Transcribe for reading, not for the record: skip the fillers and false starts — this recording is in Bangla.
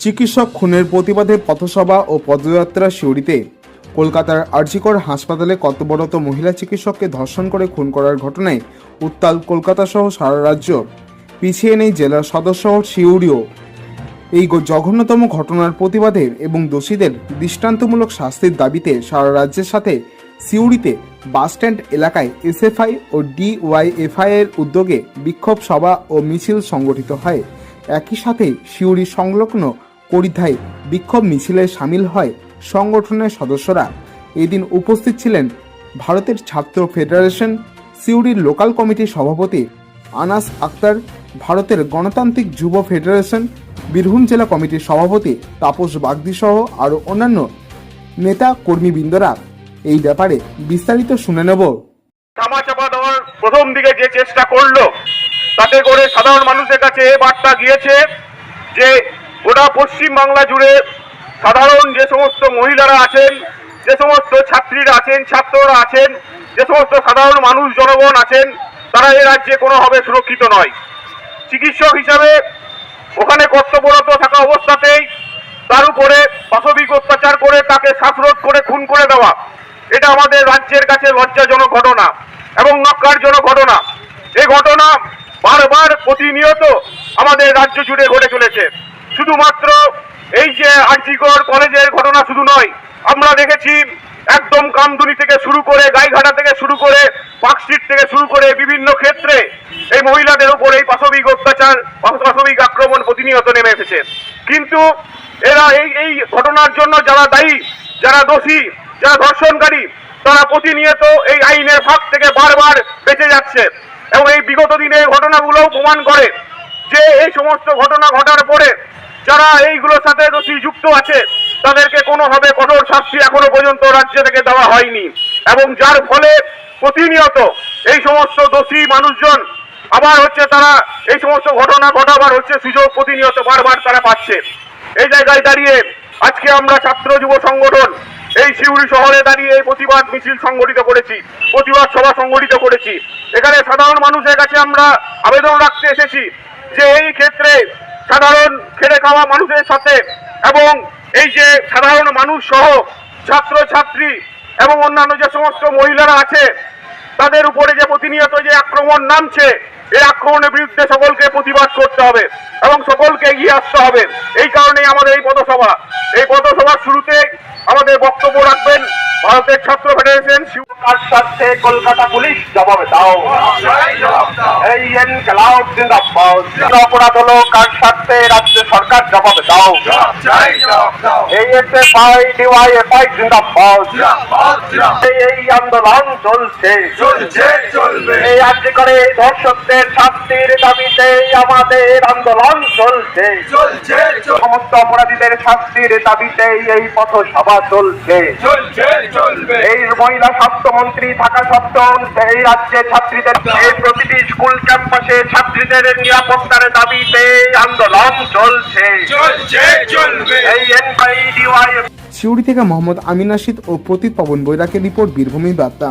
চিকিৎসক খুনের প্রতিবাদে পথসভা ও পদযাত্রা সিউড়িতে। কলকাতার আরজিকর হাসপাতালে কর্তব্যরত মহিলা চিকিৎসককে ধর্ষণ করে খুন করার ঘটনায় উত্তাল কলকাতা সহ সারা রাজ্য। পিছিয়ে নেই জেলার সদর শহর সিউড়িও। এই জঘন্যতম ঘটনার প্রতিবাদে এবং দোষীদের দৃষ্টান্তমূলক শাস্তির দাবিতে সারা রাজ্যের সাথে সিউড়িতে বাসস্ট্যান্ড এলাকায় এসএফআই ও ডিওয়াইএফআই এর উদ্যোগে বিক্ষোভ সভা ও মিছিল সংগঠিত হয়। একই সাথে সিউড়ি সংলগ্ন করিধায় বিক্ষোভ মিছিলে সামিল হয় সংগঠনের সদস্যরা। এদিন উপস্থিত ছিলেন ভারতের ছাত্র ফেডারেশন সিউড়ির লোকাল কমিটির সভাপতি আনাস আক্তার, ভারতের গণতান্ত্রিক যুব ফেডারেশন বীরভূম জেলা কমিটির সভাপতি তাপস বাগদি সহ আরও অন্যান্য নেতা কর্মীবৃন্দরা। এই ব্যাপারে বিস্তারিত শুনে নেব। ধামাচাপা দেওয়ার প্রথম দিকে যে চেষ্টা করলো, তাতে করে সাধারণ মানুষের কাছে বার্তা গিয়েছে যে গোটা পশ্চিম বাংলা জুড়ে সাধারণ যে সমস্ত মহিলারা আছেন, যে সমস্ত ছাত্রীরা আছেন, ছাত্ররা আছেন, যে সমস্ত সাধারণ মানুষ জনগণ আছেন, তারা এ রাজ্যে কোনোভাবে সুরক্ষিত নয়। চিকিৎসক হিসাবে ওখানে কর্তব্যরত থাকা অবস্থাতেই তার উপরে পাশবিক অত্যাচার করে তাকে শ্বাসরোধ করে খুন করে দেওয়া, এটা আমাদের রাজ্যের কাছে লজ্জাজনক ঘটনা এবং ন্যক্কারজনক ঘটনা। এই ঘটনা বারবার প্রতিনিয়ত আমাদের রাজ্য জুড়ে ঘটে চলেছে। শুধুমাত্র এই যে আরজিকর কলেজের ঘটনা শুধু নয়, আমরা দেখেছি একদম কামদুনি থেকে শুরু করে গাইঘাটা থেকে শুরু করে পার্কস্ট্রিট থেকে শুরু করে বিভিন্ন ক্ষেত্রে এই মহিলাদের উপর এই পাশবিক অত্যাচার, পাশবিক আক্রমণ প্রতিনিয়ত নেমে এসেছে। কিন্তু এরা এই ঘটনার জন্য যারা দায়ী, যারা দোষী, যারা ধর্ষণকারী, তারা প্রতিনিয়ত এই আইনের ফাঁক থেকে বারবার বেঁচে যাচ্ছে। এবং এই বিগত দিনে ঘটনাগুলোও প্রমাণ করে যে এই সমস্ত ঘটনা ঘটার পরে যারা এইগুলোর সাথে দোষী যুক্ত আছে, তাদেরকে কোনোভাবে কঠোর শাস্তি এখনো পর্যন্ত রাজ্য থেকে দেওয়া হয়নি। এবং যার ফলে প্রতিনিয়ত এই সমস্ত দোষী মানুষজন আবার তারা এই সমস্ত ঘটনা ঘটাবার সুযোগ প্রতিনিয়ত বারবার তারা পাচ্ছে। এই জায়গায় দাঁড়িয়ে আজকে আমরা ছাত্র যুব সংগঠন এই সিউড়ি শহরে দাঁড়িয়ে এই প্রতিবাদ মিছিল সংগঠিত করেছি, প্রতিবাদ সভা সংগঠিত করেছি। এখানে সাধারণ মানুষের কাছে আমরা আবেদন রাখতে এসেছি যে এই ক্ষেত্রে সাধারণ খেটে খাওয়া মানুষের সাথে এবং এই যে সাধারণ মানুষ সহ ছাত্র ছাত্রী এবং অন্যান্য যে সমস্ত মহিলারা আছে, তাদের উপরে যে প্রতিনিয়ত যে আক্রমণ নামছে, এই আক্রমণের বিরুদ্ধে সকলকে প্রতিবাদ করতে হবে এবং সকলকে এগিয়ে আসতে হবে। এই কারণেই আমাদের এই পথসভা। এই পথসভার শুরুতে আমাদের বক্তব্য রাখবেন ভারতের ছাত্র ফেডারেশন। কার স্বার্থে কলকাতা পুলিশ জবাব দাও, এই ইনকলাব জিন্দাবাদ। অপরাধ হলো কার স্বার্থে রাজ্য সরকার জবাব দাও, এই এসএফআই ডিওয়াইএফআই জিন্দাবাদ। এই আন্দোলন চলছে, এই আজকে করে ধর্ষকদের শাস্তির দাবিতে আমাদের আন্দোলন চলছে, সমস্ত অপরাধীদের শাস্তির দাবিতে এই পথসভা চলছে। এই মহিলা স্বাস্থ্যমন্ত্রী থাকা সত্ত্বেও এই রাজ্যে ছাত্রীদের এই প্রতিটি স্কুল ক্যাম্পাসে ছাত্রীদের নিরাপত্তার দাবিতে আন্দোলন চলছে। এই এনআইডিওয়াই সিউড়ি থেকে মোহাম্মদ আমিন রাশিদ ও প্রতীক পবন বৈরাকের রিপোর্ট, বীরভূমি বার্তা।